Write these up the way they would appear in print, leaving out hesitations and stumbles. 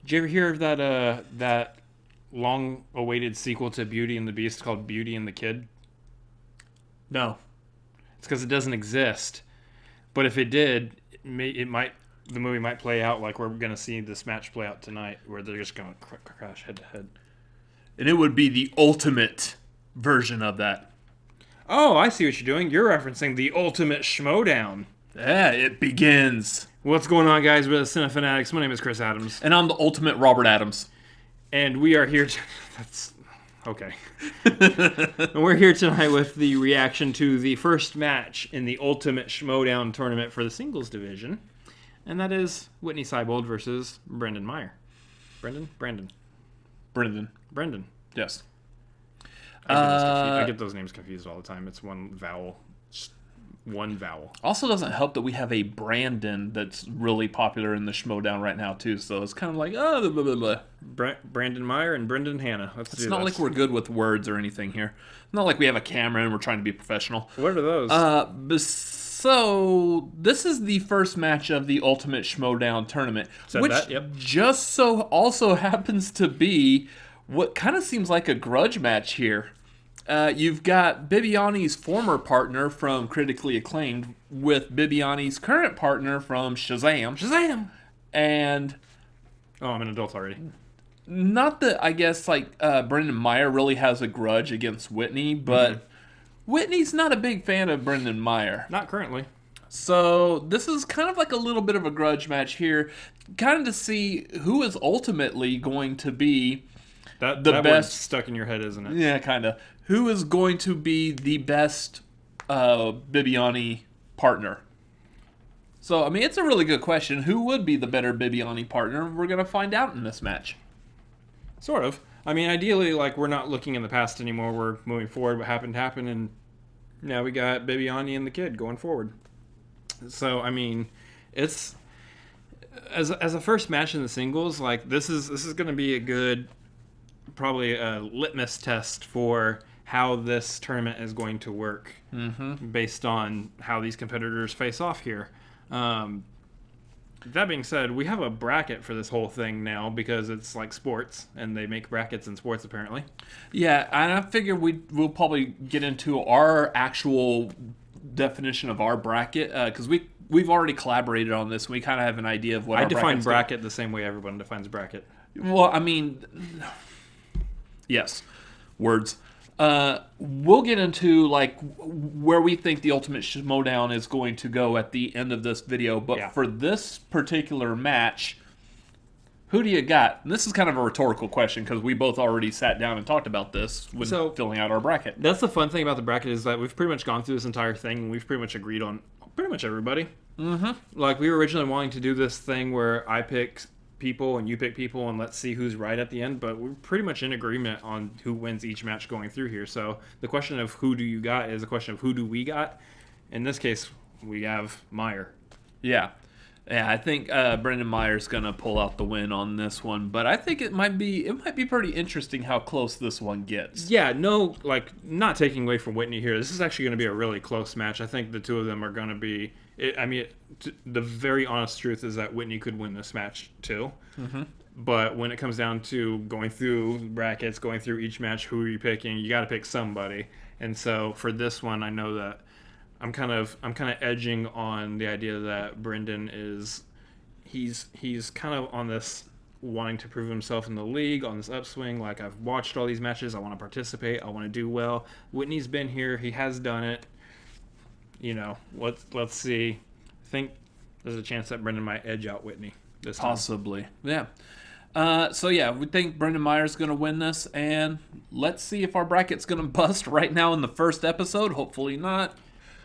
Did you ever hear of that long-awaited sequel to Beauty and the Beast called Beauty and the Kid? No. It's because it doesn't exist. But if it did, the movie might play out like we're going to see this match play out tonight, where they're just going to crash head to head. And it would be the ultimate version of that. Oh, I see what you're doing. You're referencing the ultimate Schmoedown. Yeah, it begins. What's going on, guys, with Cinefanatics? My name is Chris Adams. And I'm the ultimate Robert Adams. And we are here that's... Okay. And we're here tonight with the reaction to the first match in the Ultimate Schmoedown tournament for the singles division. And that is Witney Seibold versus Brendan Meyer. Brenden. Yes. I get those names confused all the time. It's one vowel. One vowel. Also doesn't help that we have a Brenden that's really popular in the Schmoedown right now, too. So it's kind of like, blah, blah, blah. Brandon Meyer and Brendan Hanna. It's not like we're good with words or anything here. Not like we have a camera and we're trying to be professional. What are those? So this is the first match of the Ultimate Schmoedown tournament, just so also happens to be what kind of seems like a grudge match here. You've got Bibbiani's former partner from Critically Acclaimed with Bibbiani's current partner from Shazam! And... Oh, I'm an adult already. Not that, I guess, Brendan Meyer really has a grudge against Witney, but Whitney's not a big fan of Brendan Meyer. Not currently. So this is kind of like a little bit of a grudge match here, kind of to see who is ultimately going to be the best. Stuck in your head, isn't it? Yeah, kind of. Who is going to be the best Bibbiani partner? So, I mean, it's a really good question. Who would be the better Bibbiani partner? We're going to find out in this match. Sort of. I mean, ideally, we're not looking in the past anymore. We're moving forward. What happened, and now we got Bibbiani and the kid going forward. So, I mean, it's... As a first match in the singles, this is going to be a good... probably a litmus test for how this tournament is going to work based on how these competitors face off here. That being said, we have a bracket for this whole thing now because it's like sports, and they make brackets in sports apparently. Yeah, and I figure we'll probably get into our actual definition of our bracket because we've already collaborated on this. And we kind of have an idea of what I define bracket the same way everyone defines bracket. Well, I mean... Yes, words. We'll get into where we think the Ultimate Schmoedown is going to go at the end of this video. But for this particular match, who do you got? And this is kind of a rhetorical question because we both already sat down and talked about this when filling out our bracket. That's the fun thing about the bracket is that we've pretty much gone through this entire thing and we've pretty much agreed on pretty much everybody. Mm-hmm. We were originally wanting to do this thing where I pick people and you pick people and let's see who's right at the end, but we're pretty much in agreement on who wins each match going through here. So the question of who do you got is a question of who do we got. In this case, we have Meyer. Yeah, I think Brendan Meyer's gonna pull out the win on this one, but I think it might be pretty interesting how close this one gets. Yeah, no, not taking away from Witney here. This is actually going to be a really close match. I think the two of them are going to be. The very honest truth is that Witney could win this match too. Mm-hmm. But when it comes down to going through brackets, going through each match, who are you picking? You got to pick somebody. And so for this one, I know that I'm kind of edging on the idea that Brenden he's kind of on this wanting to prove himself in the league, on this upswing. I've watched all these matches, I want to participate, I want to do well. Whitney's been here, he has done it. Let's see. I think there's a chance that Brenden might edge out Witney this time. Possibly, yeah. We think Brendan Meyer's going to win this, and let's see if our bracket's going to bust right now in the first episode. Hopefully not.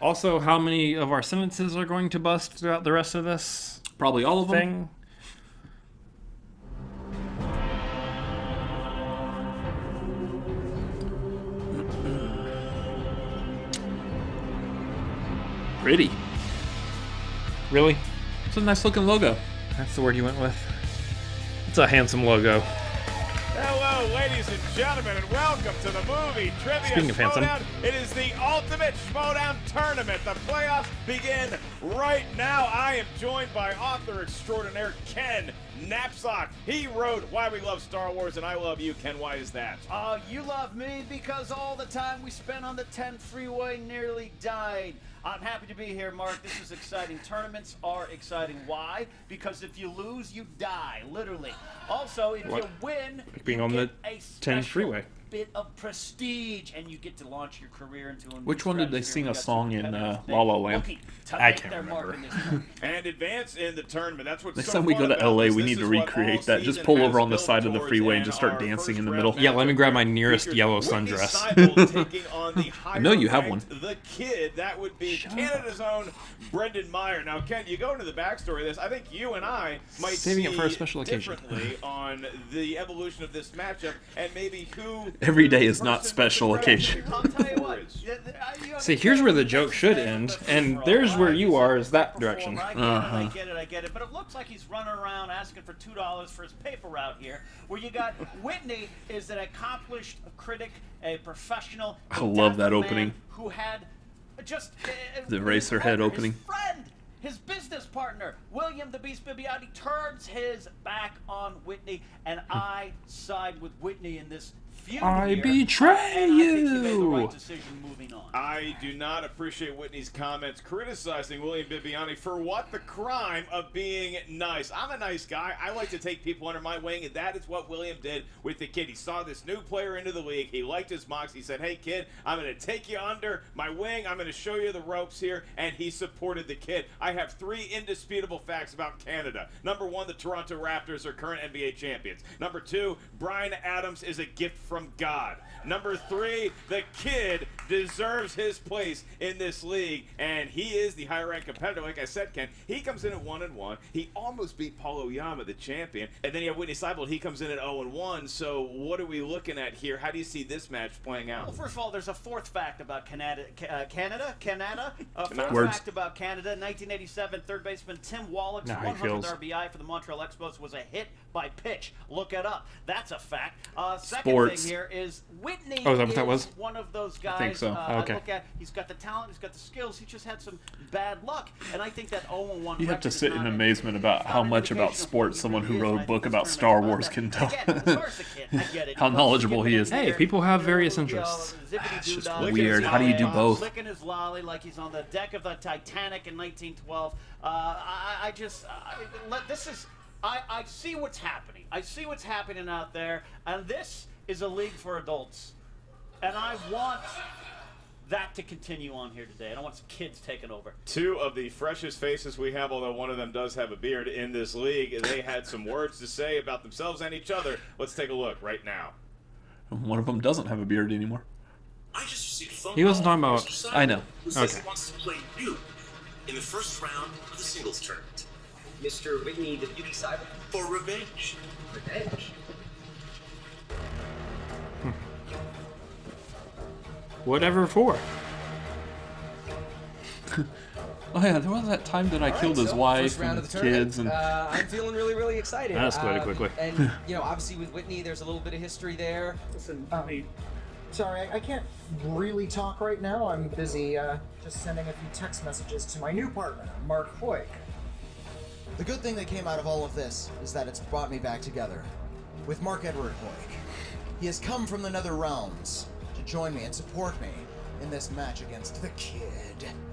Also, how many of our sentences are going to bust throughout the rest of this? Probably all of them. Pretty. Really? It's a nice looking logo. That's the word you went with. It's a handsome logo. Hello, ladies and gentlemen, and welcome to the movie Trivia Speaking of handsome. Schmoedown. It is the ultimate Schmoedown tournament. The playoffs begin right now. I am joined by author extraordinaire Ken Knapsack. He wrote Why We Love Star Wars, and I love you, Ken. Why is that? You love me because all the time we spent on the 10 freeway nearly died. I'm happy to be here, Mark. This is exciting. Tournaments are exciting. Why? Because if you lose, you die, literally. Also, if you win, being you on get the a 10 freeway. bit of prestige, and you get to launch your career into a new Which one did they stratosphere. sing We a got song some in competitors La La Land? looking to I make can't their mark remember. in this tournament. And advance in the tournament. That's what's Next so time we fun go to about LA, this. we This need to is what recreate all that. Just season pull has over on the built side of the towards, freeway and and just start our dancing in the first middle. round Yeah, let me grab my matchup nearest features yellow Witney sundress. Seibold taking on the I know you have one. higher-ranked The Kid. That would be Canada's own Brendan Meyer. Now, Ken, you go into the backstory of this. I think you and I might Saving it see for a special occasion. differently on the evolution of this matchup and maybe who Every day is not person special with the occasion. I'll tell you what. See, here's where the joke should end, and there's where you are, is that direction. I get it. But it looks like he's running around asking for $2 for his paper route here. Where you got Witney is an accomplished critic, a professional. I love that man opening. Who had just The Eraserhead opening. His friend, his business partner, William the Beast Bibbiani, turns his back on Witney, and I side with Witney in this feud I here. betray And I think he made the you. right decision moving on. I do not appreciate Whitney's comments criticizing William Bibbiani for what? The crime of being nice. I'm a nice guy. I like to take people under my wing, and that is what William did with the kid. He saw this new player into the league. He liked his mocks. He said, hey, kid, I'm going to take you under my wing. I'm going to show you the ropes here, and he supported the kid. I have 3 indisputable facts about Canada. Number 1, the Toronto Raptors are current NBA champions. Number 2, Bryan Adams is a gift from God. Number 3, the kid deserves his place in this league, and he is the higher-ranked competitor. Like I said, Ken, he comes in at 1-1. He almost beat Paul Oyama, the champion, and then you have Witney Seibold. He comes in at 0-1. So what are we looking at here? How do you see this match playing out? Well, first of all, there's a fourth fact about Canada. A fourth Words. fact about Canada. 1987, third baseman Tim Wallach's Nah, he 100th feels. RBI for the Montreal Expos was a hit by pitch. Look it up. That's a fact. Second Sports. thing here is Witney Oh, is that what that was? one of those guys. think so. Okay. Look at, he's got the talent, he's got the skills. He just had some bad luck, and I think that 0-1. You have record to is sit not in an- amazement about it's not how an much about indication of sports who someone he who is, wrote and a I book think about this Star tournament's Wars about can that. tell Again, as far as the kid, I get it. how He wants to knowledgeable get he in is. there, Hey, people have you various know, interests. zippity-doo-dah, just licking weird. his How do you do lolly, both? Licking his lolly like he's on the deck of the Titanic in 1912. I see what's happening. I see what's happening out there, and this is a league for adults. And I want that to continue on here today. I don't want kids taking over. 2 of the freshest faces we have, although one of them does have a beard in this league. They had some words to say about themselves and each other. Let's take a look right now. One of them doesn't have a beard anymore. I just received a phone He wasn't call talking from about- Mr. Seibold, I know. who says Okay. he wants to play you in the first round of the singles tournament Mr. Witney, the Beauty Seibold. for revenge. Revenge. Whatever for. Oh yeah, there was that time that I killed his wife and his kids, and I'm feeling really, really excited. That escalated quickly. And, you know, obviously with Whitney, there's a little bit of history there. Listen, sorry, I can't really talk right now. I'm busy just sending a few text messages to my new partner, Mark Hoyk. The good thing that came out of all of this is that it's brought me back together with Mark Edward Hoyk. He has come from the nether realms to join me and support me in this match against the kid.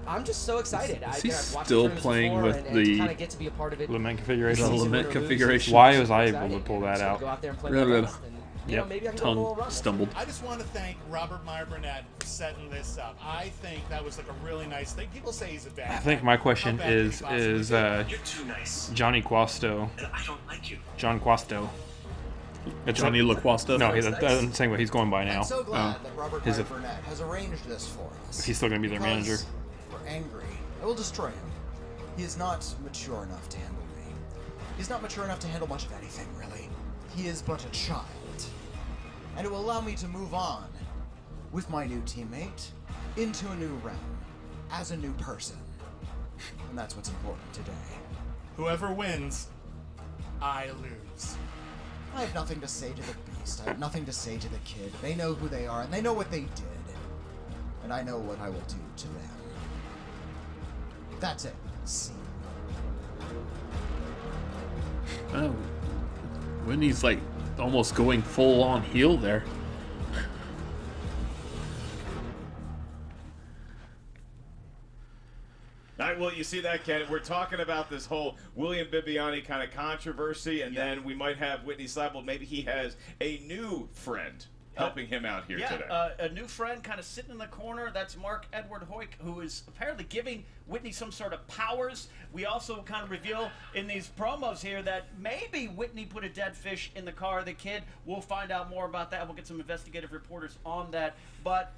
I'm just so excited. Is he I've watched still the tournaments playing before with and the to kind of get to be a part of it. Lament the configuration. lament configuration. Why was I able Exciting. to pull And that I'm just gonna out? Go out there and play Blah, my blah, best, and, you Yep. know, maybe I can go a little Tongue run. stumbled. I just want to thank Robert Meyer Burnett for setting this up. I think that was like a really nice thing. People say he's a bad I think guy. my How question bad could he is possibly be? You're too nice, Johnny Quasto. and I don't like you. John Quasto. It's Johnny LaQuasta. No, that doesn't say what he's going by now. I'm so glad that Robert His- Meyer Burnett has arranged this for us. He's still gonna be their Because manager. We're angry. I will destroy him. He is not mature enough to handle me. He's not mature enough to handle much of anything, really. He is but a child. And it will allow me to move on with my new teammate into a new realm as a new person. And that's what's important today. Whoever wins, I lose. I have nothing to say to the Beast. I have nothing to say to the Kid. They know who they are, and they know what they did. And I know what I will do to them. That's it. Scene. Oh, Witney's like almost going full on heel there. All right, well, you see that, Ken. We're talking about this whole William Bibbiani kind of controversy, and then we might have Witney Seibold. Maybe he has a new friend helping him out here today. A new friend kind of sitting in the corner. That's Mark Edward Hoyk, who is apparently giving Witney some sort of powers. We also kind of reveal in these promos here that maybe Witney put a dead fish in the car of the Kid. We'll find out more about that. We'll get some investigative reporters on that. But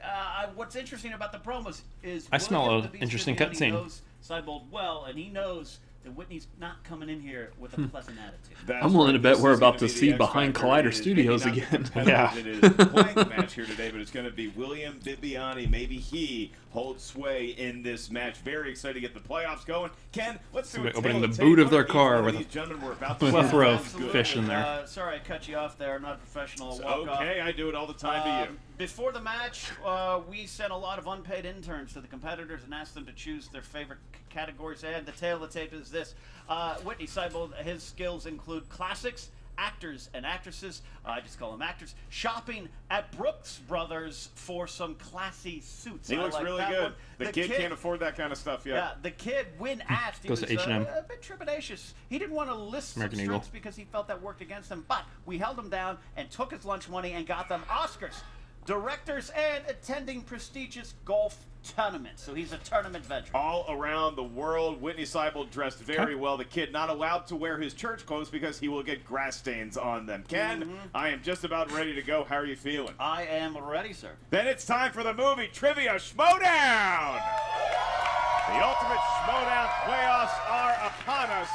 what's interesting about the promos is I smell an interesting cutscene. Knows Seibold well, and he knows that Whitney's not coming in here with a pleasant attitude. I'm willing to bet we're about to see behind Collider Studios again. Yeah. It is playing the match here today, but it's going to be William Bibbiani. Maybe he holds sway in this match. Very excited to get the playoffs going. Ken, let's do it. Opening the boot of their car with a plethora of fish in there. Sorry I cut you off there. I'm not a professional. Okay, I do it all the time to you. Before the match, we sent a lot of unpaid interns to the competitors and asked them to choose their favorite categories. And the tail of the tape is this. Witney Seibold, his skills include classics, actors and actresses, I just call them actors, shopping at Brooks Brothers for some classy suits. He looks like really that good. one. The kid can't afford that kind of stuff yet. Yeah, the Kid, when asked, he Goes was to H&M. a bit trepidatious. He didn't want to list American some Eagle. strengths because he felt that worked against him. But we held him down and took his lunch money and got them Oscars, directors, and attending prestigious golf tournaments. So he's a tournament veteran. All around the world, Witney Seibold dressed very well. The Kid not allowed to wear his church clothes because he will get grass stains on them. Ken, I am just about ready to go. How are you feeling? I am ready, sir. Then it's time for the movie Trivia Schmoedown! The ultimate Schmoedown playoffs are upon us.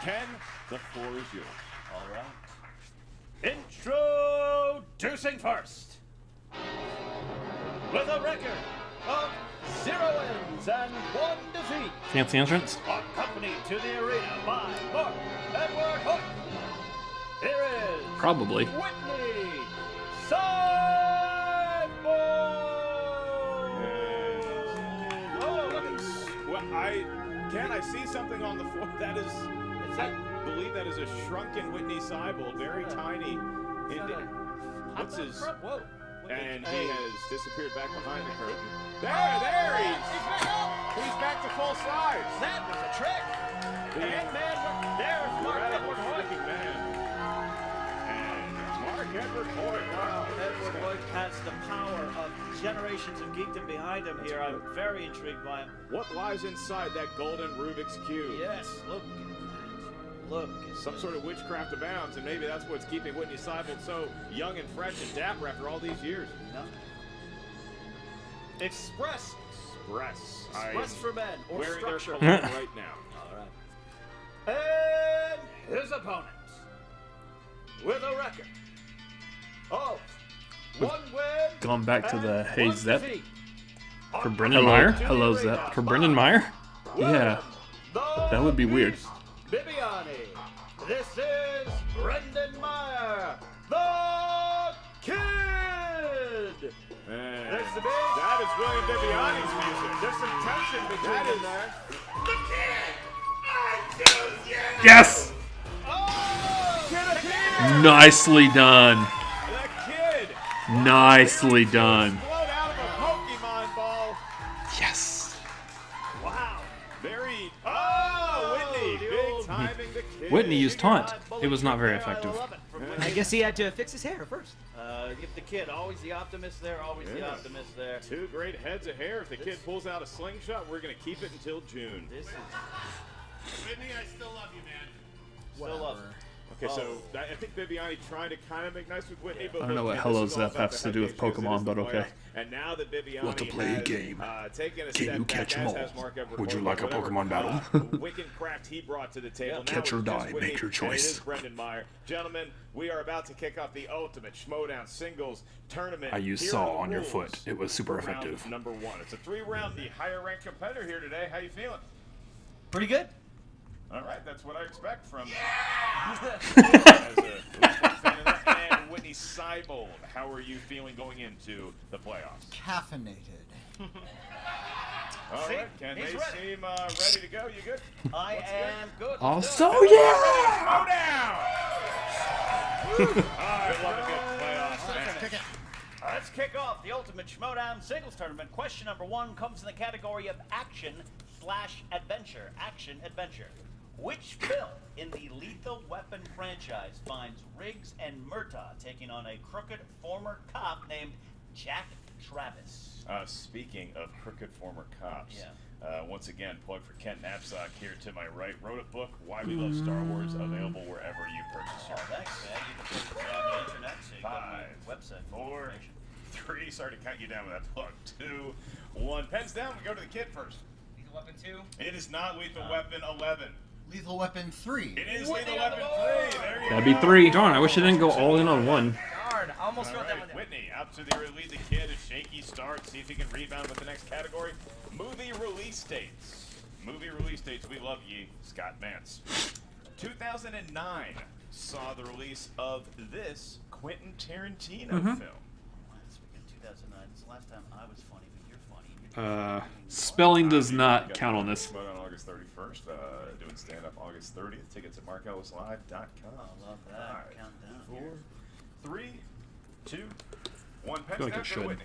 Ken, the floor is yours. All right. Introducing first, with a record of 0 wins and 1 defeat, Fancy entrance. accompanied to the arena by Mark Edward Hook. Here is Probably. Witney Seibold. Ken, I see something on the floor. That is, I believe that is a shrunken Witney Seibold, very tiny. What's his? Whoa. And he has disappeared back behind the curtain. There he's back to full size. That was a trick. And there's Mark Edward Hoyk. And Mark Edward Hoyk, wow. Edward Hoyk has the power of generations of geekdom behind him here. I'm very intrigued by him. What lies inside that golden Rubik's Cube? Yes, look at that. Look. Some sort of witchcraft abounds, and maybe that's what's keeping Witney Seibold so young and fresh and dapper after all these years. No. Express for men, or wearing their structure. cologne right now. All right. And his opponent, with a record of 1 win. Going back to the and Hey 1 Zep defeat. For Brendan Meyer? Hello, Zep. For Brendan Meyer? Yeah, that would be weird. Bibbiani. This is Brendan Meyer, the Kid. And There's the big. that is William Bibbiani's music. There's some tension between them there. Yes! Oh! Nicely done. The Kid. Nicely done. Float out of a Pokemon ball. Yes. Wow. Very. Oh, Witney. Big timing the Kid. Witney used taunt. It was not very effective. I guess he had to fix his hair first. Give the Kid, always the optimist there, always the optimist there. 2 great heads of hair. If the Kid pulls out a slingshot, we're going to keep it until June. This is Witney, I still love you, man. still up. Okay, so I think Bibbiani trying to kind of make nice with Witney, but I don't know look, what man, Hello this is all Zep about has the to do with head games. It is Pokemon, the but okay. playoffs. And now that Bibbiani Want to play a has, game? Taken a Can step you back, catch 'em as all? has Mark Edward Would you Hoyk, like a whatever, Pokemon battle? Wicked craft he brought to the table. Now Catch or it's just die, Witney, make your and choice. It is Brendan Meyer. Gentlemen, we are about to kick off the ultimate Schmoedown Singles Tournament. I used Here Saw are the on your rules foot. It was super for round effective. number 1. It's a 3-round, the higher-ranked competitor here today. How you feeling? Pretty good. All right, that's what I expect from as a into the playoffs? Caffeinated. All right, Ken, they seem ready to go. You good? I am good. Also, yeah! Schmoedown! I love a good playoff match. Let's kick off the Ultimate Schmoedown Singles Tournament. Question number 1 comes in the category of action/adventure. Action-adventure. Which film in the Lethal Weapon franchise finds Riggs and Murtaugh taking on a crooked former cop named Jack Travis? Speaking of crooked former cops, once again, plug for Kent Knapsack here to my right. Wrote a book, Why We Love Star Wars, available wherever you purchase your Thanks, man. You can put it on the internet, so you go to my website. 4, 3, sorry to count you down with that plug. 2, 1. Pens down, we go to the kid first. Lethal Weapon 2? It is not Lethal Weapon 11. Lethal Weapon 3. It is Lethal Weapon 3. There you That'd go. be 3. Darn, I wish I didn't go all in on one. Darn, I almost All wrote that one right, down. Whitney, out to the lead the kid. A shaky start. See if he can rebound with the next category. Movie release dates. Movie release dates. We love ye, Scott Mance. 2009 saw the release of this Quentin Tarantino film. Last week in 2009. It's the last time I was funny, but you're funny. Spelling does not count on this. On August 31st, doing stand-up August 30th. Tickets at markellislive.com. I love that. Countdown. 4, 3, 2, 1. Pens feel like down it for should. Whitney.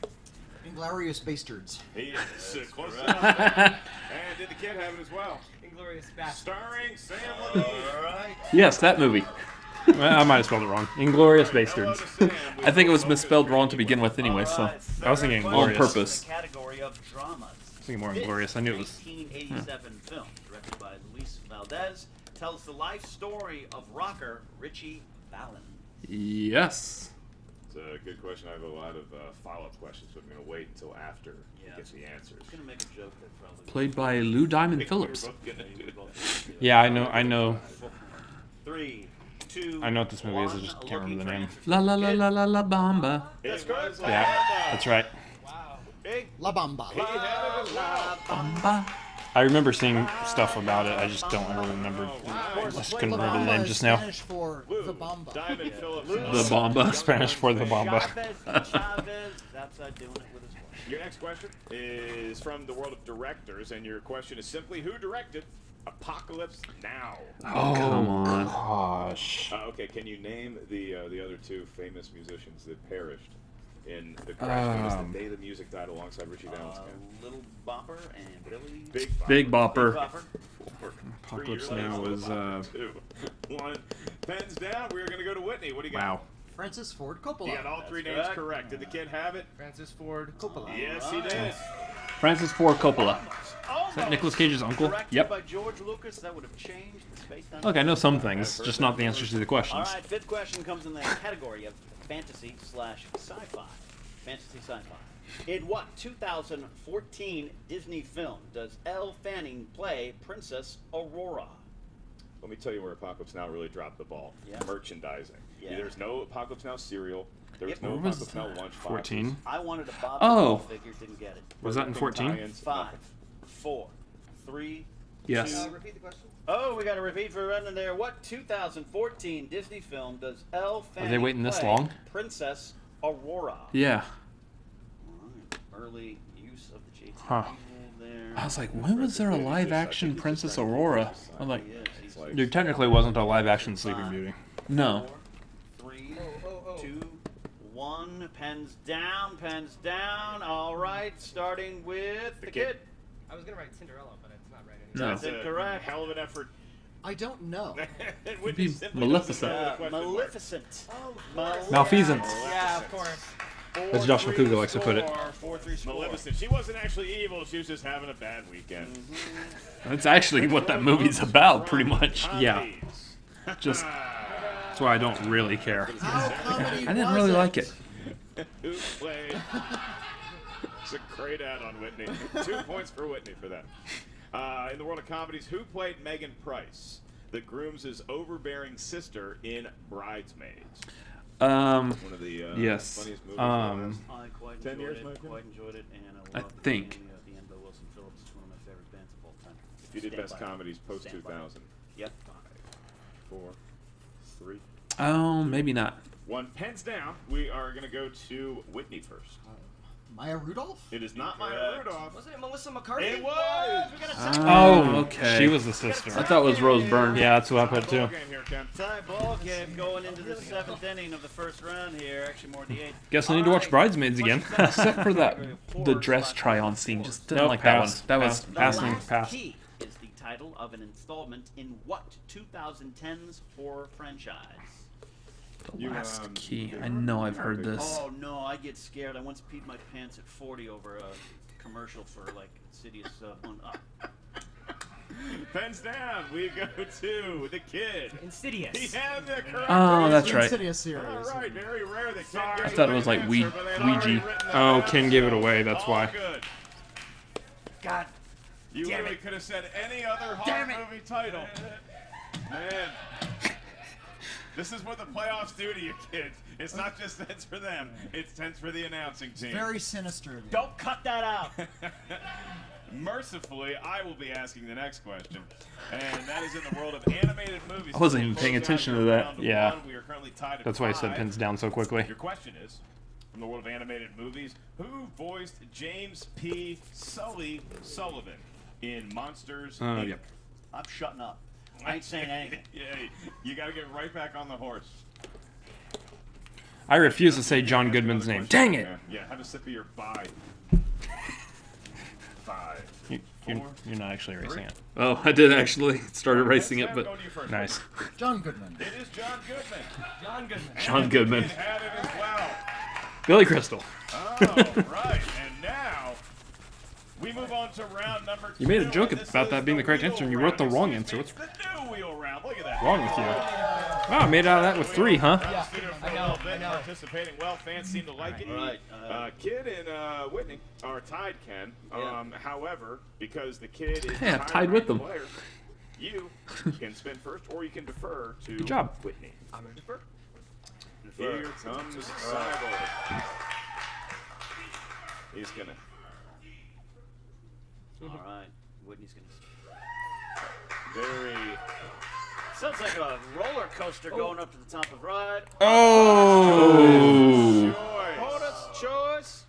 Inglorious Bastards. He is close enough. And did the kid have it as well? Inglorious Bastards. Starring Sam Levine. All right. Yes, that movie. I might have spelled it wrong. Inglorious Bastards. I think it was misspelled wrong to begin with anyway, so. I was thinking On Inglorious. purpose. The category of dramas. I was thinking more Inglorious. I knew it was. 1987 film directed by Luis Valdez tells the life story of rocker Richie Valens. Yes. It's a good question. I have a lot of follow-up questions, but I'm going to wait until after we get the answers. I'm gonna make a joke that probably. Played by Lou Diamond We were Phillips. both gonna do it. Yeah, I know. 3, 2. I know what this movie is. I just can't remember the name. La la la la la la bamba. That's correct. Yeah, that's right. Wow. Big. La Bamba. He had it as well. Bamba. I remember seeing stuff about it. I just don't ever remember. I just couldn't remember the name Bamba just is now. Spanish for the Bamba. Diamond Phillips. The Bamba. Spanish for the Bamba. Chavez, that's doing it with his wife. Your next question is from the world of directors, and your question is simply, who directed Apocalypse Now? Oh, come on. Gosh. Okay, can you name the other two famous musicians that perished in the crash? Because the day the music died alongside Richie Valens. Little Bopper and Billy. Big Bopper. Apocalypse Now was 2, 1. Pens down. We are going to go to Whitney. What do you got? wow. Francis Ford Coppola. You got all three names correct. Did the kid have it? Francis Ford Coppola. Yes, he did. Francis Ford Coppola. Is that Nicolas Cage's uncle? Directed Yep. by George Lucas, that would have changed the space time. Look, I know some things, just not the answers to the All questions. right, fifth question comes in the category of fantasy/sci-fi. Fantasy sci-fi. In what 2014 Disney film does Elle Fanning play Princess Aurora? Let me tell you where Apocalypse Now really dropped the ball. Yeah. Merchandising. Yeah. There's no Apocalypse Now cereal. There was Yep. no Where was Apocalypse Now lunch 14. I wanted a Bob Oh. the Build figure, didn't get it. Was that in 14? 5, 4, 3. Yes. Repeat the question. Oh, we got a repeat for Brendan there. What 2014 Disney film does Elle Fanning they waiting this play long? Princess Aurora. Yeah. Alright, early use of the JT Huh. there. I was like, when was there a live action Princess Aurora? I'm like, He's There technically wasn't a live action Sleeping Beauty. no. 4, 3, 2, 1. Pens down, pens down. All right, starting with the kid. I was gonna write Cinderella, but it's not right No. anymore. That's a Incorrect. hell of an effort. I don't know. Whitney be simply Maleficent. doesn't know the question mark. Maleficent. Malfeasance. Yeah, of course. As Josh McCougar likes to put it. 4-3 score. Maleficent. She wasn't actually evil. She was just having a bad weekend. That's actually what that movie's about, pretty much. Yeah. Comedies. Just that's why I don't really care. How comedy I didn't was really like it. Who played? It's a great ad on Whitney. 2 points for Whitney for that. In the world of comedies, who played Megan Price, the groom's overbearing sister in Bridesmaids? One of the Yes. funniest movies. I quite 10 enjoyed years, it. Michael? Quite enjoyed it, and I I love think. the cameo at the end by Wilson Phillips. It's one of my favorite bands of all time. If you did Stand best by it. comedies post Stand by it. 2000. Yep. 5, 4, 3. Oh, maybe not. 1 pens down. We are going to go to Whitney first. Maya Rudolph? It is not Maya Rudolph. Wasn't it Melissa McCarthy? It was! We got a tie. Oh, okay. She was the sister. I thought it was Rose Byrne. Yeah, that's what I put too. Ball game here, Ken. Tie ball game going into the 7th inning of the first round here. Actually, more the 8th. Guess I need to watch Bridesmaids again. Except for the dress try-on scene. Just didn't Nope, like pass. that one. That was The Passing, Last pass. Key is the title of an installment in what 2010's horror franchise? the last key. I know I've heard this. Oh no, I get scared. I once peed my pants at 40 over a commercial for like Insidious one. Pens down. We go to the kid. Insidious. He had the correct Oh, that's The right. Insidious series. All right, very rare that Ken I gets thought it the was like answer, Ouija. but they'd already written the Oh, pass, Ken gave it so away, that's all why. Good. God. You Damn really it. could have said any other Damn horror it. movie title. Man. This is what the playoffs do to you kids. It's not just tense for them. It's tense for the announcing team. Very sinister of you. Don't cut that out. Mercifully, I will be asking the next question, and that is in the world of animated movies. I wasn't even paying attention to that. Round Yeah. one. We are currently tied at That's why I said 5. pins down so quickly. Your question is, from the world of animated movies, who voiced James P. Sully Sullivan in Monsters, Inc.? Yep. I'm shutting up. I ain't saying anything. Yeah, you got to get right back on the horse. I refuse to say John Goodman's name. Dang it! Yeah, have a sip of your bye. 5. You're not actually racing it. Oh, I did actually start erasing it, but Go to you first. Nice. John Goodman. It is John Goodman. John Goodman. John Goodman. He had it as well. Billy Crystal. Oh, right. And now we move on to round number 2. You made a joke and this about is that being the correct wheel answer, and you round. wrote the wrong Excuse me, answer. It's the new wheel round. Look at that. Wrong with you? Oh, I made out of that with 3, huh? Yeah, For I a know, little bit, I know. participating well. Fans seem to like it. Right, Kid and Whitney are tied, Ken. Yeah. However, because the kid is Yeah, the tied with them. player, you can spin first, or you can defer to Good job. Whitney. I'm going to defer. Here comes Seibold. He's gonna. All right. Whitney's going to. Very. Sounds like a roller coaster going up to the top of ride. Oh! Bonus choice.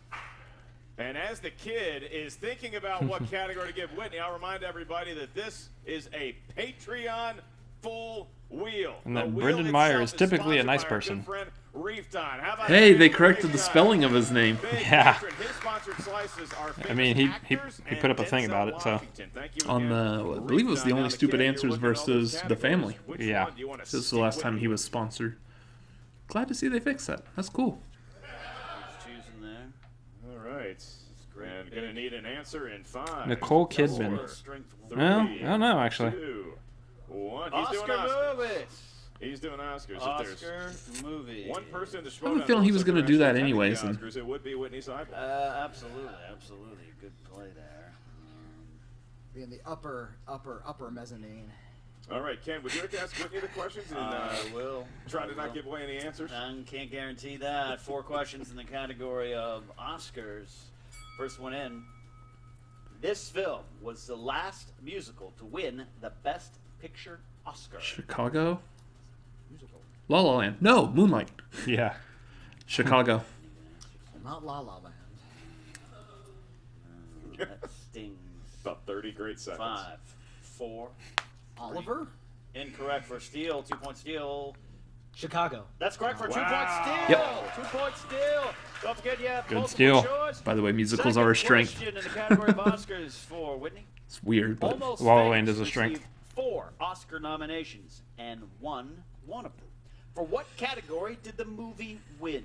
And as the kid is thinking about what category to give Whitney, I'll remind everybody that this is a Patreon full wheel. And that The wheel Brendan Meyer itself is typically a sponsored nice by our person. good friend, Reef Time. How about hey, that? they corrected the Reef Time. spelling of his name. Big Yeah. patron. His sponsored slices are I mean, he actors put up a and thing about it, Denzel so. Washington. Thank you On again, the, I Reef believe it was the Time. only Now, the Stupid kid, you're Answers looking at all those versus The categories. Family. Which Yeah. one do you want to This is the stick last with? time he was sponsored. Glad to see they fixed that. That's cool. Who's choosing there? All right. And gonna need an answer in 5. Nicole Kidman. Full strength. Well, I don't know, actually. 2, 1. He's doing Oscar Oscars. movies. He's doing Oscars. If Oscar movie. there's one person in the I have a feeling he was going gonna to do that anyways, and- Oscars, it would be Witney Seibold. Absolutely, absolutely. Good play there. Be in the upper mezzanine. All right, Ken, would you like to ask Whitney the questions and I will. try to not give away any answers? I can't guarantee that. 4 questions in the category of Oscars. First one in. This film was the last musical to win the Best Picture Oscar. Chicago? Musical. La La Land. No, Moonlight. Yeah. Chicago. Not La La Land. That stings. About 30 great seconds. 5, 4. Oliver? Incorrect for steal. 2-point steal. Chicago. That's correct for 2 Wow. point steal. Yep. 2-point steal. Don't forget you have Good multiple steal. choice. By the way, musicals Second are a strength. question in the category of Oscars for Whitney. It's weird, but Almost La La Famous Land is a strength. received 4 Oscar nominations and won one of them. For what category did the movie win?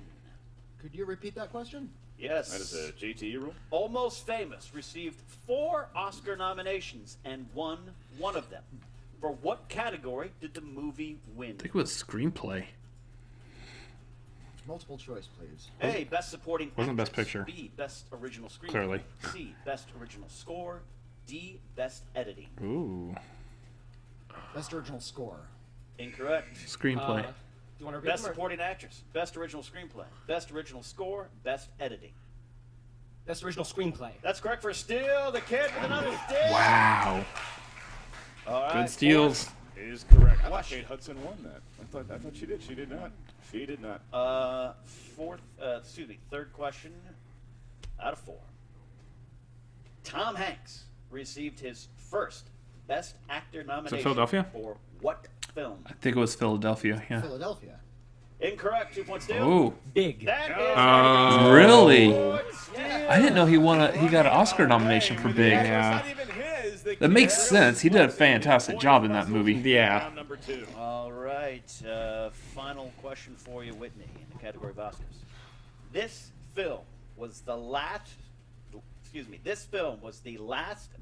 Could you repeat that question? Yes. That is a JTE rule. Almost Famous received 4 Oscar nominations and won one of them. For what category did the movie win? I think it was screenplay. Multiple choice, please. A. Best Supporting Wasn't Best Actress. Picture. B. Best Original Screenplay. Clearly. C. Best Original Score. D. Best Editing. Ooh. Best original score. Incorrect. Screenplay. Do you want to repeat Best them or- Supporting Actress. Best Original Screenplay. Best Original Score. Best Editing. Best original screenplay. That's correct for steal. The kid with another steal. Wow. All right, Good steals. is correct. I thought Kate Hudson won that. I thought she did. She did not. She did not. Third question out of 4. Tom Hanks received his first Best Actor nomination Philadelphia? for what film? I think it was Philadelphia. Yeah. Philadelphia. Incorrect. 2 points due. Oh, Big. That is really? yeah. I didn't know he got an Oscar nomination for Big. Yeah. That makes sense. He did a fantastic job in that movie. Yeah. Round number 2. All right. Final question for you, Whitney, in the category of Oscars. This film was the last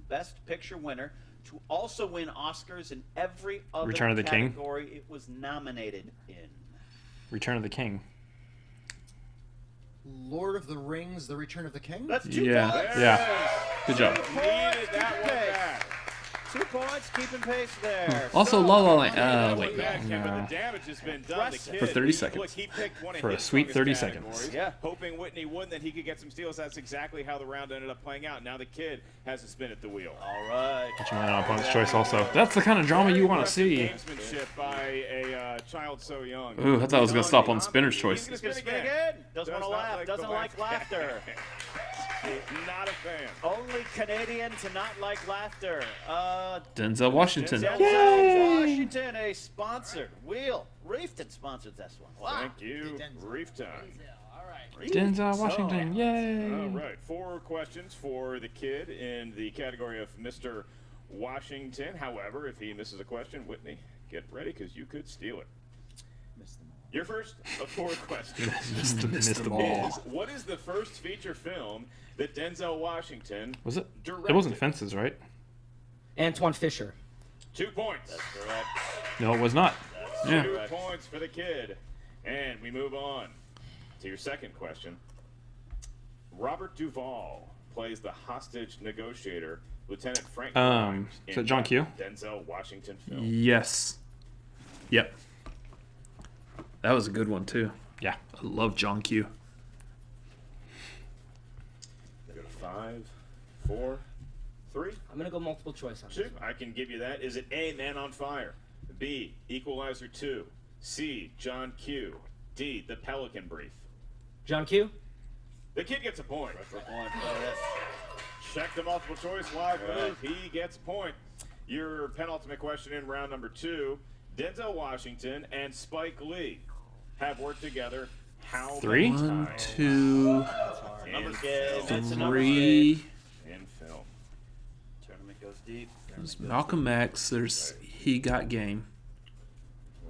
Best Picture winner to also win Oscars in every other Return of the King? category it was nominated in. Return of the King. Lord of the Rings, The Return of the King? That's 2 Yeah. points. Yeah. Good job. Needed that one back. 2 points, keeping pace there. Also, La La Land. Wait. But the damage has been done. The kid, For 30 seconds. Look, he picked one of For a his sweet strongest 30 categories, seconds. Yeah. hoping Whitney won, that he could get some steals. That's exactly how the round ended up playing out. Now the kid has to spin at the wheel. All right. Put your mind on opponent's choice also. That's the kind of drama you want to see. Gamesmanship by a child so young. Ooh, I thought I was going to stop on spinner's choice. He's Gonna gonna spin again. Doesn't want to laugh. Doesn't like laughter. Not a fan. Only Canadian to not like laughter. Denzel Washington. Denzel Washington, a sponsored wheel. Reefton sponsored this one. Wow. Thank you. Reef time. All right. Denzel Washington, yay! All right, 4 questions for the kid in the category of Mr. Washington. However, if he misses a question, Whitney, get ready because you could steal it. Your first of 4 questions Missed the ball. is, what is the first feature film that Denzel Washington Was it? directed? It wasn't Fences, right? Antoine Fisher. 2 points. That's correct. No, it was not. Yeah. 2 points for the kid. And we move on to your second question. Robert Duvall plays the hostage negotiator, Lieutenant Frank Grimes, is in it John that Q? Denzel Washington film. Yes. Yep. That was a good one, too. Yeah. I love John Q. Go to 5, 4, 3, I'm gonna go multiple choice on 2. this one. I can give you that. Is it A, Man on Fire? B, Equalizer 2? C, John Q? D, The Pelican Brief? John Q. The kid gets a point. For point. Yes. Check the multiple choice live move. He gets a point. Your penultimate question in round number 2. Denzel Washington and Spike Lee have worked together how 3? many 1, times 2, Numbers game. It's a numbers game. 3. in film? Tournament goes deep. There's Malcolm X. There's He Got Game.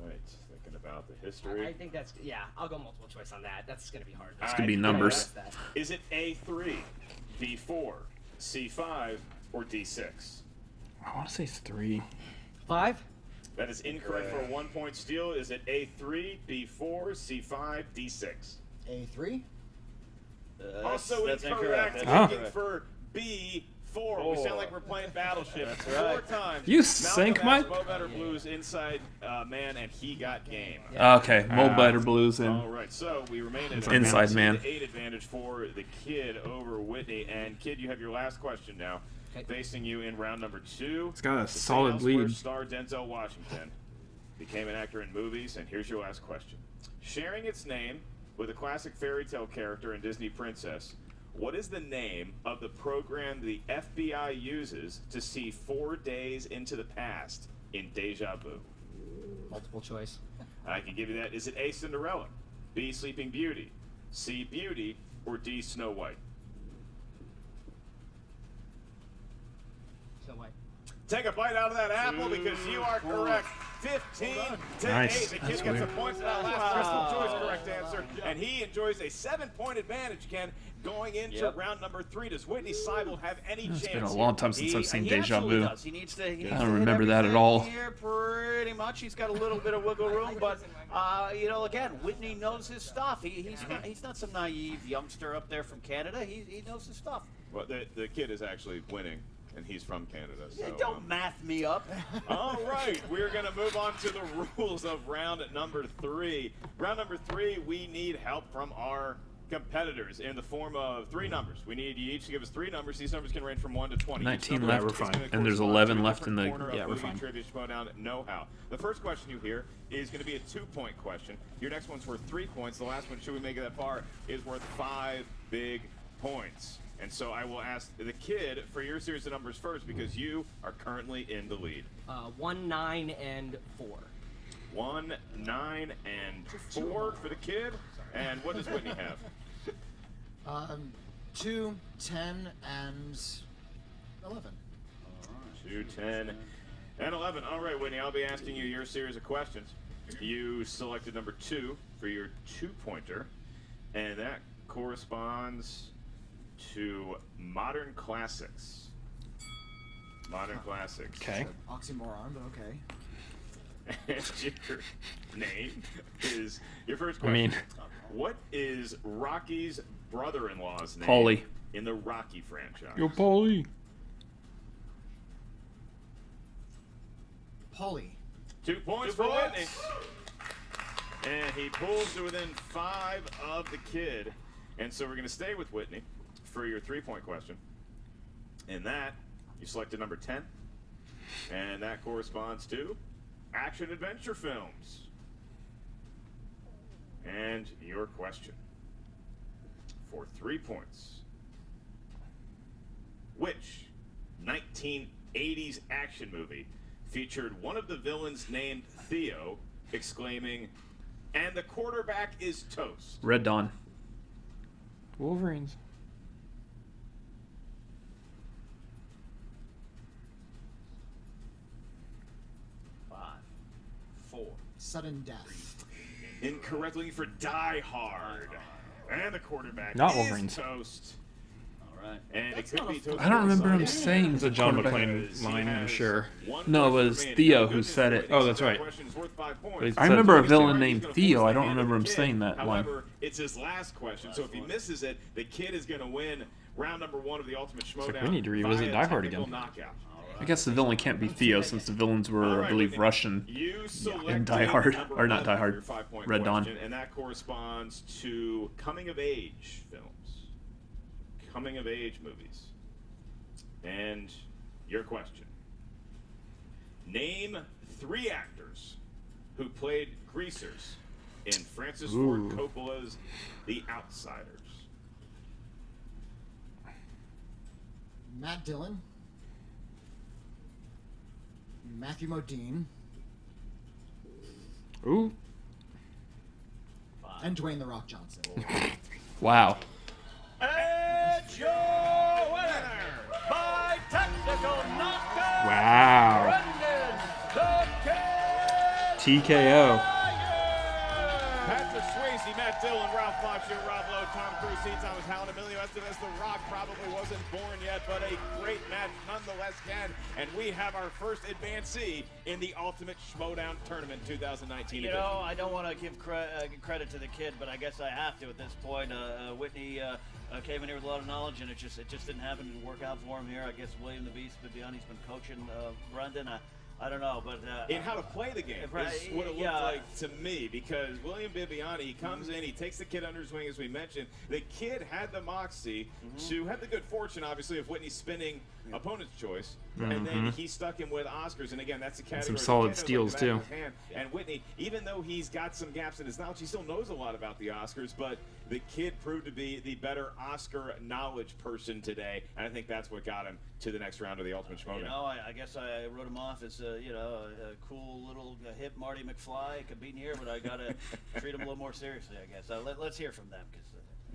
Right. Thinking about the I history. think that's I'll go multiple choice on that. That's gonna be hard. It's going to be numbers. Is it A3, B4, C5, or D6? I want to say 3. 5. That is incorrect for a 1-point steal. Is it A3, B4, C5, D6? A3? Also that's incorrect. incorrect. Huh. Looking for B4. We sound like we're playing Battleship. That's 4 right. times. You sink, Malcolm Mike. X, Mo Better Blues, Inside Man, and He Got Game. Okay, Mo Better Blues All and right, so we remain at Inside Man. 8 advantage for the kid over Whitney. And kid, you have your last question now. Okay. Facing you in round number 2. It's got a The solid Sales lead. First star Denzel Washington became an actor in movies, and here's your last question. Sharing its name with a classic fairy tale character and Disney princess, what is the name of the program the FBI uses to see 4 days into the past in Deja Vu? Multiple choice. I can give you that. Is it A, Cinderella, B, Sleeping Beauty, C, Beauty, or D, Snow White? So what? Take a bite out of that apple because you are correct. 15 to Nice. 8. The That's kid gets a weird. point for that last multiple choice correct answer, and he enjoys a 7-point advantage, Ken, going into round number 3. Does Witney Seibold have any chance? It's been a long time since I've seen Deja Vu. Does. He needs to. He needs I to don't hit remember that at everything all. Here, pretty much, he's got a little bit of wiggle room, but again, Whitney knows his stuff. He's not some naive youngster up there from Canada. He knows his stuff. Well, the kid is actually winning, and he's from Canada. So, Yeah, don't math me up. All right, we're going to move on to the rules of round number 3. Round number 3, we need help from our competitors in the form of 3 numbers. We need you each to give us 3 numbers. These numbers can range from 1 to 20. 19 left, and there's 11 left in the... Yeah, we're fine. Trivia Schmoedown know-how. The first question you hear is going to be a 2-point question. Your next one's worth 3 points. The last one, should we make it that far, is worth 5 big points. And so I will ask the kid for your series of numbers first because you are currently in the lead. 1, 9, and 4. 1, 9, and 4 for the kid. And what does Witney have? 2, 10, and 11. 2, 10, and 11. All right, Witney, I'll be asking you your series of questions. You selected number 2 for your 2-pointer, and that corresponds to modern classics. Modern classics. Okay. Oxymoron, but okay. And your name is your first question. What is Rocky's brother-in-law's name Paulie. in the Rocky franchise? Yo, Paulie. Paulie. 2 points for Witney. And he pulls to within 5 of the kid. And so we're going to stay with Witney for your 3-point question. And that, you selected number 10. And that corresponds to action-adventure films. And your question for 3 points. Which 1980s action movie featured one of the villains named Theo exclaiming, "And the quarterback is toast"? Red Dawn. Wolverines. Sudden death. Incorrectly for Die Hard. And the quarterback Not is Wolverines. toast. All right. And it could be toast. I don't remember him saying It's a John quarterback. McClane line, I'm sure. No, it was Theo who said it. Oh, that's right. I remember a villain named Theo. I don't remember him saying that line. However, it's his last question, so if he misses it, the kid is going to win round number 1 of the Ultimate Schmoedown. we need to revisit via Die Hard technical again. knockout. I guess the villain can't be Theo since the villains were, I believe, Russian. In Die Hard. Or not Die Hard. Red Dawn. And that corresponds to coming-of-age films. Coming-of-age movies. And your question. Name 3 actors who played greasers in Francis Ford Coppola's The Outsiders. Matt Dillon. Matthew Modine. Ooh. And Dwayne "The Rock" Johnson. Wow. And your winner by technical knockout. Wow. Brendan, the Kid TKO. Patrick Swayze, Matt Dillon, Ralph Macchio, Rob Lowe, Tom Cruise, C. Thomas Howland, Emilio Estevez. The Rock probably wasn't born yet, but a great match nonetheless, Ken. And we have our first advancee in the Ultimate Schmoedown Tournament 2019 You edition. know, I don't want to give credit to the kid, but I guess I have to at this point. Witney came in here with a lot of knowledge, and it just didn't happen to work out for him here. I guess William the Beast Bibbiani's been coaching Brenden. I don't know, but in how to play the game is what it looked like to me, because William Bibbiani, he comes in, he takes the kid under his wing, as we mentioned. The kid had the moxie to have the good fortune, obviously, of Witney spinning opponent's choice, and then he stuck him with Oscars, and again, that's the category. Some solid steals, too. And Witney, even though he's got some gaps in his knowledge, he still knows a lot about the Oscars, but the kid proved to be the better Oscar knowledge person today, and I think that's what got him to the next round of the Ultimate Schmoedown. You know, I guess I wrote him off as a cool little hip Marty McFly competing here, but I gotta treat him a little more seriously, I guess. Let's hear from them, because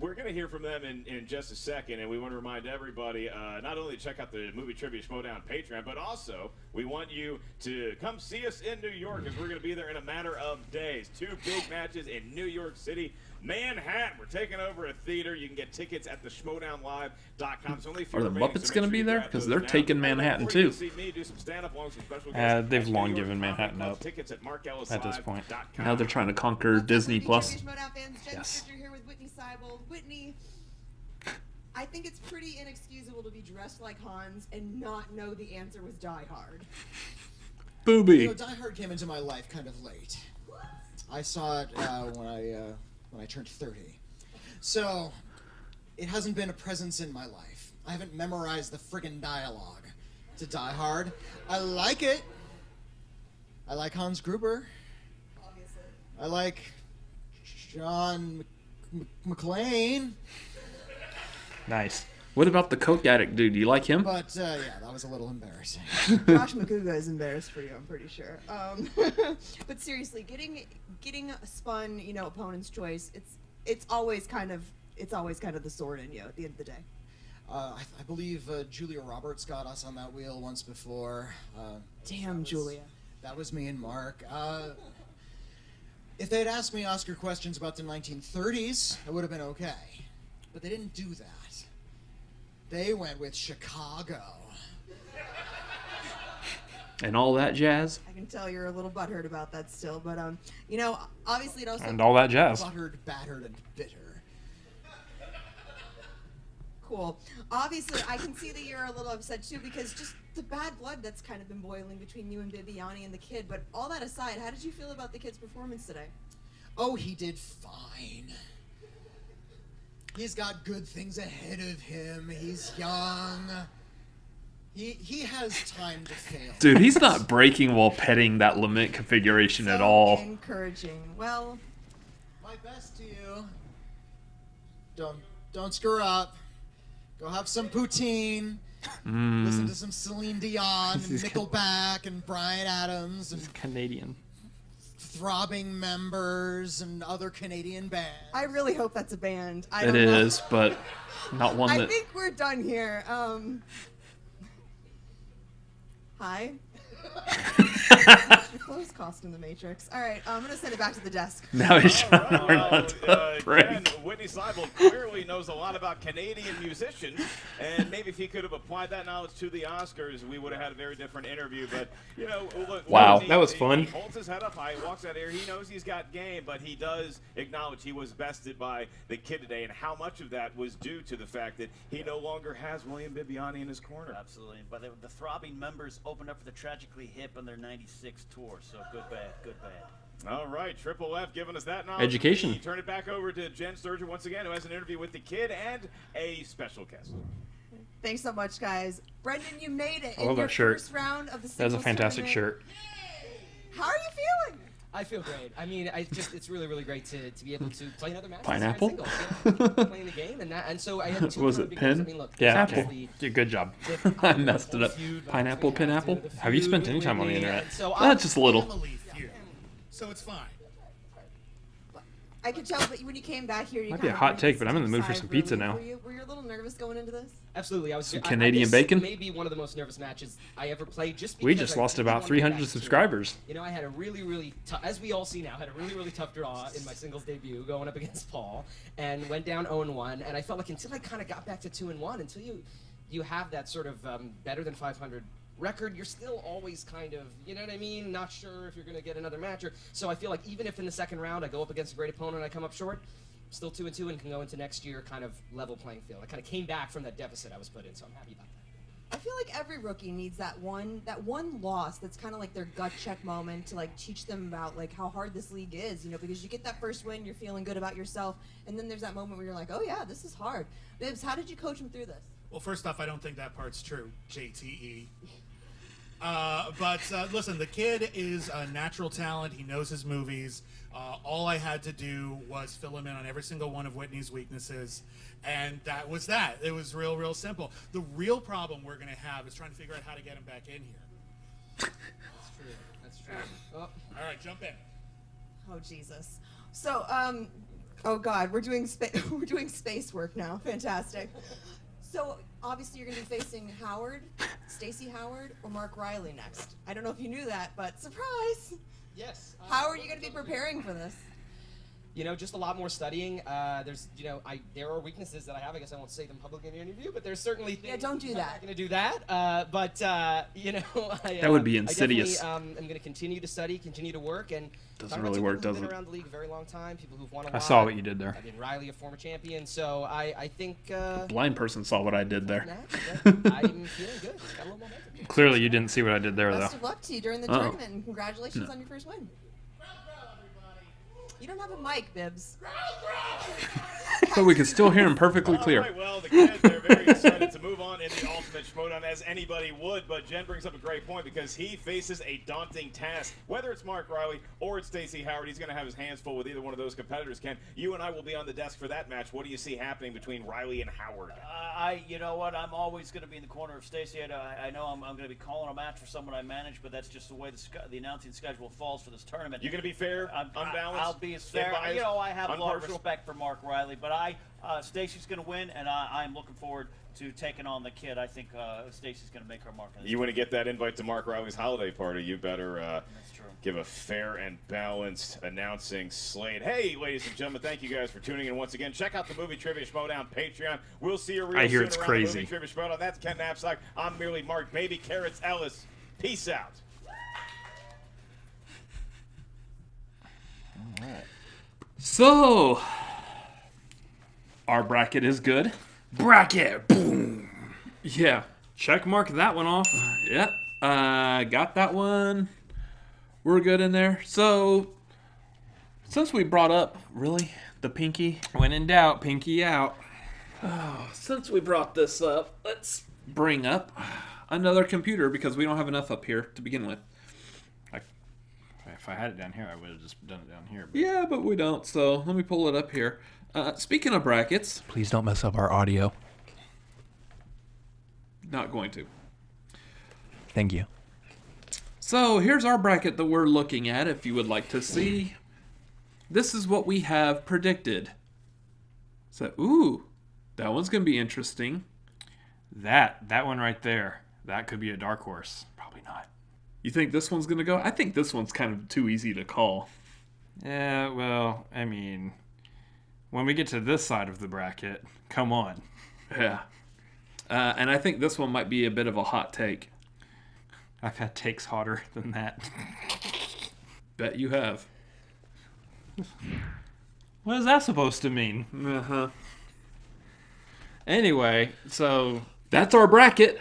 we're going to hear from them in just a second, and we want to remind everybody not only to check out the Movie Trivia Schmoedown Patreon, but also we want you to come see us in New York, because we're going to be there in a matter of days. 2 big matches in New York City. Manhattan, we're taking over a theater. You can get tickets at theshmoedownlive.com. Are the Muppets going to be there? Because they're taking Manhattan, too. They've long given Manhattan up at this point. Now they're trying to conquer Disney+. Yes. Yes. Here with Witney Seibold. Witney, I think it's pretty inexcusable to be dressed like Hans and not know the answer was Die Hard. Booby. You know, Die Hard came into my life kind of late. I saw it when I turned 30. So, it hasn't been a presence in my life. I haven't memorized the friggin' dialogue to Die Hard. I like it. I like Hans Gruber. Obviously. I like John McClane. Nice. What about the coke addict dude? Do you like him? But, yeah, that was a little embarrassing. Josh McCouga is embarrassed for you, I'm pretty sure. But seriously, getting a spun, opponent's choice, it's always kind of the sword in you at the end of the day. I believe Julia Roberts got us on that wheel once before. Damn, Julia. That was me and Mark. If they'd asked me Oscar questions about the 1930s, I would have been okay. But they didn't do that. They went with Chicago. And all that jazz. I can tell you're a little butthurt about that still, but obviously it also And all that jazz. Buttered, battered, and bitter. Cool. Obviously, I can see that you're a little upset too because just the bad blood that's kind of been boiling between you and Bibbiani and the kid. But all that aside, how did you feel about the kid's performance today? Oh, he did fine. He's got good things ahead of him. He's young. He has time to fail. Dude, he's not breaking while petting that lament configuration at all. Encouraging. Well, my best to you. Don't screw up. Go have some poutine. Listen to some Celine Dion and Nickelback and Bryan Adams and Canadian. Throbbing Members and other Canadian bands. I really hope that's a band. I It don't know. is, but not one I that... think we're done here. Hi. Your clothes cost in the Matrix. All right, I'm gonna send it back to the desk. Now he's trying to learn how to break. Again, Witney Seibold clearly knows a lot about Canadian musicians, and maybe if he could have applied that knowledge to the Oscars, we would have had a very different interview. But look, Wow, that was fun. He holds his head up high, walks out here. He knows he's got game, but he does acknowledge he was bested by the kid today, and how much of that was due to the fact that he no longer has William Bibbiani in his corner. Absolutely. But the Throbbing Members opened up for the Tragically Hip on their '96 tour, so good bad. All right, Triple F giving us that knowledge. Education. We turn it back over to Jen Sturgeon once again, who has an interview with the kid and a special guest. Thanks so much, guys. Brendan, you made it I love in your that shirt. first round of the That's a singles fantastic tournament. shirt. How are you feeling? I feel great. I mean, it's really, really great to be able to play another match. Pineapple? Singles, playing the game, and so I had two. Was it because, pin? I mean, look, Yeah, obviously, good job. I messed it up. Pineapple, pineapple? Have you spent any time on the internet? That's just a little. Family feud. So it's fine. I could tell that when you came back here, you Might be a kind of hot breathed take, but I'm in the mood sigh for of some pizza relief. now. Were you a little nervous going into this? Absolutely, I was. Some I- Canadian this bacon? May be one of the most nervous matches I ever played. Just We because just I lost really about wanted to get 300 back to it. subscribers. I had a really tough, as we all see now, had a really tough draw in my singles debut going up against Paul, and went down 0-1. And I felt like until I kind of got back to 2-1, until you have that sort of better than 500 record, you're still always kind of, you know what I mean, not sure if you're going to get another match. So I feel like even if in the second round I go up against a great opponent and I come up short, still 2-2 and can go into next year kind of level playing field. I kind of came back from that deficit I was put in, so I'm happy about that. I feel like every rookie needs that one loss that's kind of like their gut check moment to like teach them about like how hard this league is, because you get that first win, you're feeling good about yourself, and then there's that moment where you're like, oh yeah, this is hard. Bibbs, how did you coach him through this? Well, first off, I don't think that part's true, JTE. But listen, the kid is a natural talent. He knows his movies. All I had to do was fill him in on every single one of Whitney's weaknesses, and that was that. It was real simple. The real problem we're going to have is trying to figure out how to get him back in here. That's true. Oh. All right, jump in. Oh Jesus. So, oh God, we're doing space work now. Fantastic. So obviously you're going to be facing Howard, Stacey Howard, or Mark Riley next. I don't know if you knew that, but surprise. Yes. How are you going to be preparing for this? Just a lot more studying. There are weaknesses that I have. I guess I won't say them publicly in the interview, but there's certainly things. Yeah, don't do I'm that. not going to do that. That would be insidious. I am going to continue to study, continue to work, and Doesn't really work, does Been it? around the league a very long time. People who've won a lot. I saw what you did there. I mean, Riley, a former champion. So I think. Blind person saw what I did there. I'm feeling good. Got a little momentum. Clearly, you didn't see what I did there, though. Best of luck to you during the tournament, and congratulations on your first win. You don't have a mic, Bibbs. but we can still hear him perfectly clear. All right, well, the kids, they're very excited to move on in the Ultimate Schmoedown, as anybody would, but Jen brings up a great point because he faces a daunting task. Whether it's Mark Riley or it's Stacey Howard, he's going to have his hands full with either one of those competitors. Ken, you and I will be on the desk for that match. What do you see happening between Riley and Howard? You know what? I'm always going to be in the corner of Stacey. I know I'm going to be calling a match for someone I manage, but that's just the way the announcing schedule falls for this tournament. You're going to be fair, unbalanced? I'll be as fair. Unbiased, I have a lot of impartial? respect for Mark Riley, but Stacey's going to win, and I'm looking forward to taking on the kid. I think Stacey's going to make her mark on this. You want to get that invite to Mark Riley's holiday party, you better That's true. give a fair and balanced announcing slate. Hey, ladies and gentlemen, thank you guys for tuning in once again. Check out the Movie Trivia Schmoedown Patreon. We'll see you real I hear soon it's around crazy. The Movie Trivia Schmoedown. That's Ken Knapsack. I'm merely Mark Baby Carrots Ellis. Peace out. So, our bracket is good. Bracket, boom. Yeah. Check mark that one off. Yep. Got that one. We're good in there. So, since we brought up, really, the pinky. When in doubt, pinky out. Since we brought this up, let's bring up another computer because we don't have enough up here to begin with. If I had it down here, I would have just done it down here. But. Yeah, but we don't, so let me pull it up here. Speaking of brackets... Please don't mess up our audio. Not going to. Thank you. So, here's our bracket that we're looking at, if you would like to see. This is what we have predicted. So, ooh, that one's going to be interesting. That one right there, that could be a dark horse. Probably not. You think this one's going to go? I think this one's kind of too easy to call. Yeah, well, I mean, when we get to this side of the bracket, come on. Yeah. And I think this one might be a bit of a hot take. I've had takes hotter than that. Bet you have. What is that supposed to mean? Uh-huh. Anyway, so... That's our bracket.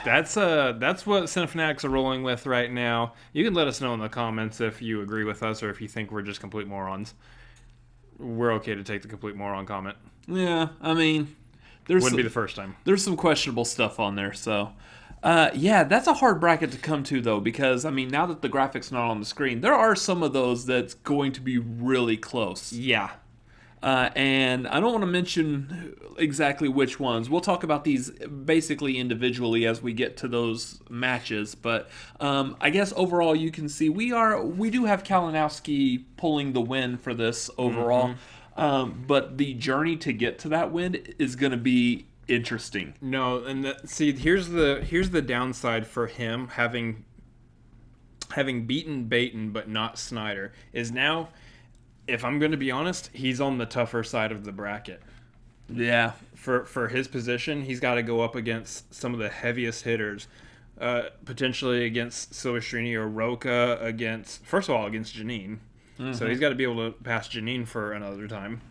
That's what Cinefanatics are rolling with right now. You can let us know in the comments if you agree with us or if you think we're just complete morons. We're okay to take the complete moron comment. Yeah, I mean... Wouldn't be the first time. There's some questionable stuff on there, so... yeah, that's a hard bracket to come to, though, because, I mean, now that the graphic's not on the screen, there are some of those that's going to be really close. Yeah. And I don't want to mention exactly which ones. We'll talk about these basically individually as we get to those matches. But I guess overall you can see we do have Kalinowski pulling the win for this overall. Mm-hmm. But the journey to get to that win is going to be interesting. No, and see, here's the downside for him having beaten Baton but not Snyder is now. If I'm going to be honest, he's on the tougher side of the bracket. Yeah. For his position, he's got to go up against some of the heaviest hitters. Potentially against Silvestrini or Roca, against Janine. Mm-hmm. So he's got to be able to pass Janine for another time.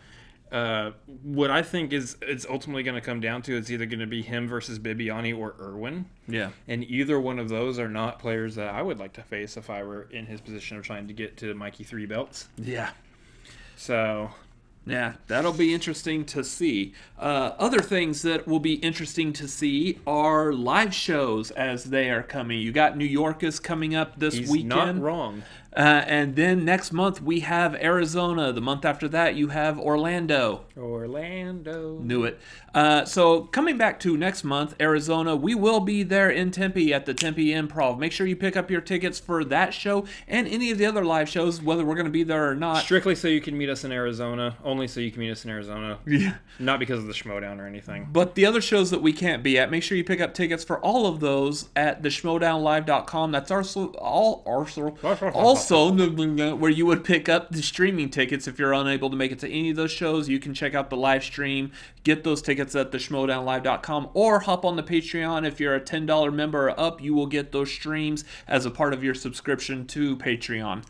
What I think it's ultimately going to come down to is either going to be him versus Bibbiani or Irwin. Yeah. And either one of those are not players that I would like to face if I were in his position of trying to get to Mikey 3 belts. Yeah. So, yeah, that'll be interesting to see. Other things that will be interesting to see are live shows as they are coming. You got New York is coming up this weekend. He's not wrong. And then next month we have Arizona. The month after that you have Orlando. Knew it. So coming back to next month, Arizona, we will be there in Tempe at the Tempe Improv. Make sure you pick up your tickets for that show and any of the other live shows, whether we're going to be there or not. Strictly so you can meet us in Arizona. Only so you can meet us in Arizona. Yeah. Not because of the Schmoedown or anything. But the other shows that we can't be at, make sure you pick up tickets for all of those at theschmoedownlive.com. That's also where you would pick up the streaming tickets if you're unable to make it to any of those shows. You can check out the live stream, get those tickets at theschmoedownlive.com, or hop on the Patreon. If you're a $10 member or up, you will get those streams as a part of your subscription to Patreon.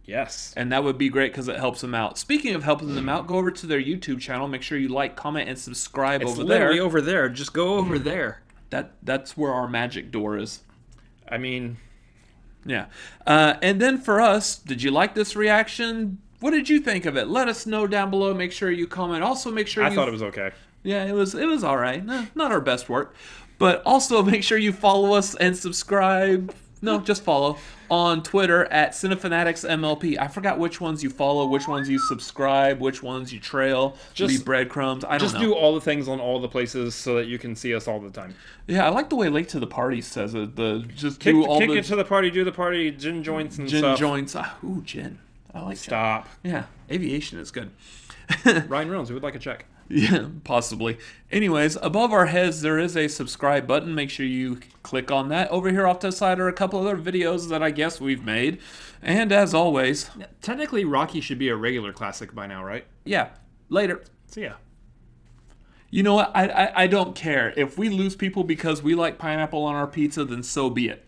Yes. And that would be great because it helps them out. Speaking of helping them out, go over to their YouTube channel. Make sure you like, comment, and subscribe it's over there. It's literally over there. Just go over there. That's where our magic door is. I mean... Yeah. And then for us, did you like this reaction? What did you think of it? Let us know down below. Make sure you comment. Also, make sure I thought it was okay. Yeah, it was all right. Not our best work. But also make sure you follow us and subscribe. No, just follow on Twitter at Cinefanatics MLP. I forgot which ones you follow, which ones you subscribe, which ones you trail. Leave breadcrumbs. I don't know. Just do all the things on all the places so that you can see us all the time. Yeah, I like the way Late to the Party says it. Kick it to the party, do the party, gin joints and stuff. Gin joints. Ooh, gin. I like Stop. Gin. Yeah, aviation is good. Ryan Reynolds, we would like a check. Yeah, possibly. Anyways, above our heads, there is a subscribe button. Make sure you click on that. Over here off to the side are a couple other videos that I guess we've made. And as always... Technically, Rocky should be a regular classic by now, right? Yeah. Later. See ya. You know what? I don't care. If we lose people because we like pineapple on our pizza, then so be it.